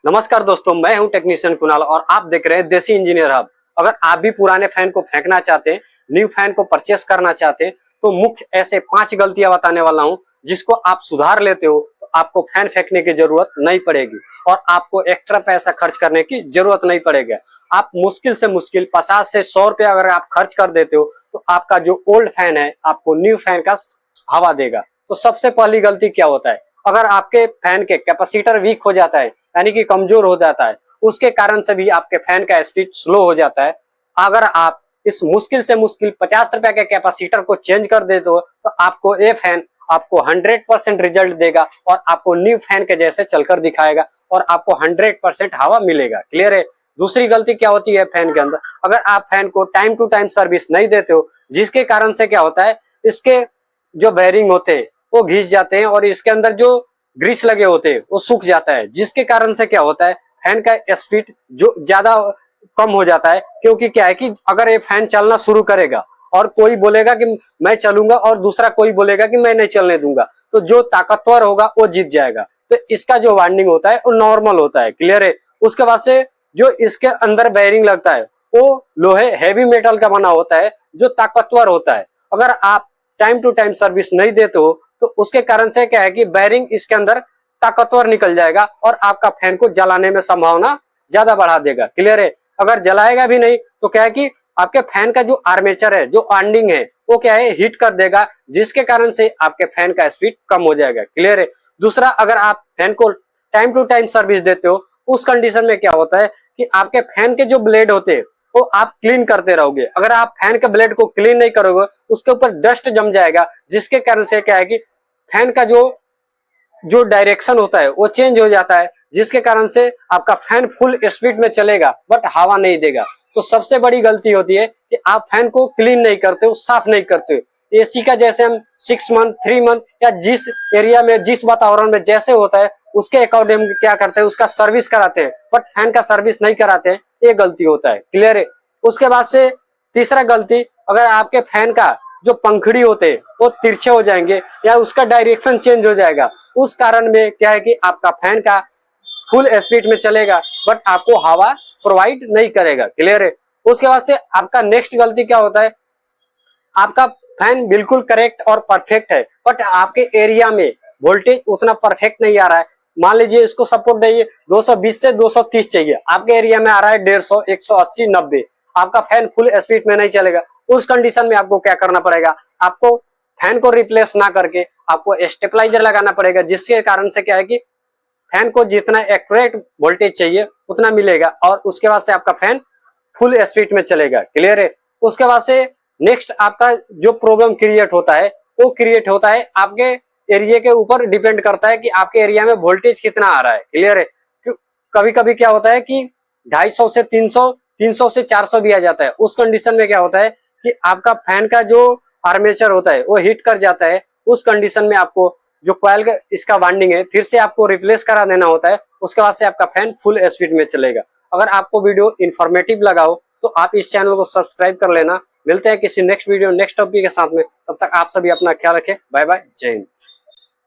नमस्कार दोस्तों, मैं हूं टेक्नीशियन कुणाल और आप देख रहे हैं देसी इंजीनियर हब। अगर आप भी पुराने फैन को फेंकना चाहते हैं, न्यू फैन को परचेस करना चाहते हैं, तो मुख्य ऐसे 5 गलतियां बताने वाला हूं जिसको आप सुधार लेते हो तो आपको फैन फेंकने की जरूरत नहीं पड़ेगी और आपको एक्स्ट्रा पैसा खर्च करने की जरूरत नहीं पड़ेगा। आप मुश्किल से मुश्किल 50 से 100 रुपया अगर आप खर्च कर देते हो तो आपका जो ओल्ड फैन है आपको न्यू फैन का हवा देगा। तो सबसे पहली गलती क्या होता है, अगर आपके फैन के कैपेसिटर वीक हो जाता है यानी कि कमजोर हो जाता है, उसके कारण से भी आपके फैन का स्पीड स्लो हो जाता है। अगर आप इस मुश्किल से मुश्किल 50 रुपए के कैपेसिटर को चेंज कर देते हो तो आपको ये फैन आपको 100% रिजल्ट देगा और आपको न्यू फैन के जैसे चलकर दिखाएगा और आपको 100% हवा मिलेगा। क्लियर है। दूसरी गलती क्या होती है फैन के अंदर, अगर आप फैन को टाइम टू टाइम सर्विस नहीं देते हो, जिसके कारण से क्या होता है, इसके जो बेयरिंग होते हैं वो घिस जाते हैं और इसके अंदर जो ग्रीस लगे होते हैं वो सूख जाता है, जिसके कारण से क्या होता है, फैन का स्पीड जो ज्यादा कम हो जाता है। क्योंकि क्या है कि अगर ये फैन चलना शुरू करेगा और कोई बोलेगा कि मैं चलूंगा और दूसरा कोई बोलेगा कि मैं नहीं चलने दूंगा, तो जो ताकतवर होगा वो जीत जाएगा। तो इसका जो वाइंडिंग होता है वो नॉर्मल होता है। क्लियर है। उसके बाद से जो इसके अंदर बेयरिंग लगता है वो लोहे हैवी मेटल का बना होता है जो ताकतवर होता है। अगर आप टाइम टू टाइम सर्विस नहीं देते हो तो उसके कारण से क्या है कि बेयरिंग इसके अंदर ताकतवर निकल जाएगा और आपका फैन को जलाने में संभावना ज्यादा बढ़ा देगा। क्लियर है। अगर जलाएगा भी नहीं तो क्या है कि आपके फैन का जो आर्मेचर है, जो वाइंडिंग है, वो क्या है हीट कर देगा, जिसके कारण से आपके फैन का स्पीड कम हो जाएगा। क्लियर है। दूसरा, अगर आप फैन को टाइम टू टाइम सर्विस देते हो, उस कंडीशन में क्या होता है कि आपके फैन के जो ब्लेड होते हैं वो आप क्लीन करते रहोगे। अगर आप फैन के ब्लेड को क्लीन नहीं करोगे, उसके ऊपर डस्ट जम जाएगा, जिसके कारण से क्या है कि फैन का जो जो डायरेक्शन होता है वो चेंज हो जाता है, जिसके कारण से आपका फैन फुल स्पीड में चलेगा बट हवा नहीं देगा। तो सबसे बड़ी गलती होती है कि आप फैन को क्लीन नहीं करते हो, साफ नहीं करते हो। एसी का जैसे हम 6 मंथ 3 मंथ या जिस एरिया में जिस वातावरण में जैसे होता है उसके अकॉर्डिंग क्या करते हैं, उसका सर्विस कराते हैं, बट फैन का सर्विस नहीं कराते हैं। ये गलती होता है। क्लियर है। उसके बाद से तीसरा गलती, अगर आपके फैन का जो पंखड़ी होते हैं वो तिरछे हो जाएंगे या उसका डायरेक्शन चेंज हो जाएगा, उस कारण में क्या है कि आपका फैन का फुल स्पीड में चलेगा बट आपको हवा प्रोवाइड नहीं करेगा। क्लियर है। उसके बाद से आपका नेक्स्ट गलती क्या होता है, आपका फैन बिल्कुल करेक्ट और परफेक्ट है बट आपके एरिया में वोल्टेज उतना परफेक्ट नहीं आ रहा है। मान लीजिए इसको सपोर्ट चाहिए 220 से 230 चाहिए, आपके एरिया में आ रहा है 150, 180, 90, आपका फैन फुल स्पीड में नहीं चलेगा। उस कंडीशन में आपको क्या करना पड़ेगा, आपको फैन को रिप्लेस ना करके आपको स्टेबलाइजर लगाना पड़ेगा, जिसके कारण से क्या है कि फैन को जितना एक्यूरेट वोल्टेज चाहिए उतना मिलेगा और उसके बाद से आपका फैन फुल स्पीड में चलेगा। क्लियर है। उसके बाद से नेक्स्ट आपका जो प्रॉब्लम क्रिएट होता है वो क्रिएट होता है आपके एरिया के ऊपर डिपेंड करता है कि आपके एरिया में वोल्टेज कितना आ रहा है। क्लियर है। कभी कभी क्या होता है कि 250 से 300, 300 से 400 भी आ जाता है। उस कंडीशन में क्या होता है कि आपका फैन का जो आर्मेचर होता है वो हीट कर जाता है। उस कंडीशन में आपको जो कॉइल का इसका वाइंडिंग है फिर से आपको रिप्लेस करा देना होता है। उसके बाद से आपका फैन फुल स्पीड में चलेगा। अगर आपको वीडियो इंफॉर्मेटिव लगा हो तो आप इस चैनल को सब्सक्राइब कर लेना। मिलते हैं किसी नेक्स्ट वीडियो नेक्स्ट टॉपिक के साथ में। तब तक आप सभी अपना ख्याल रखें। Bye bye. जय हिंद।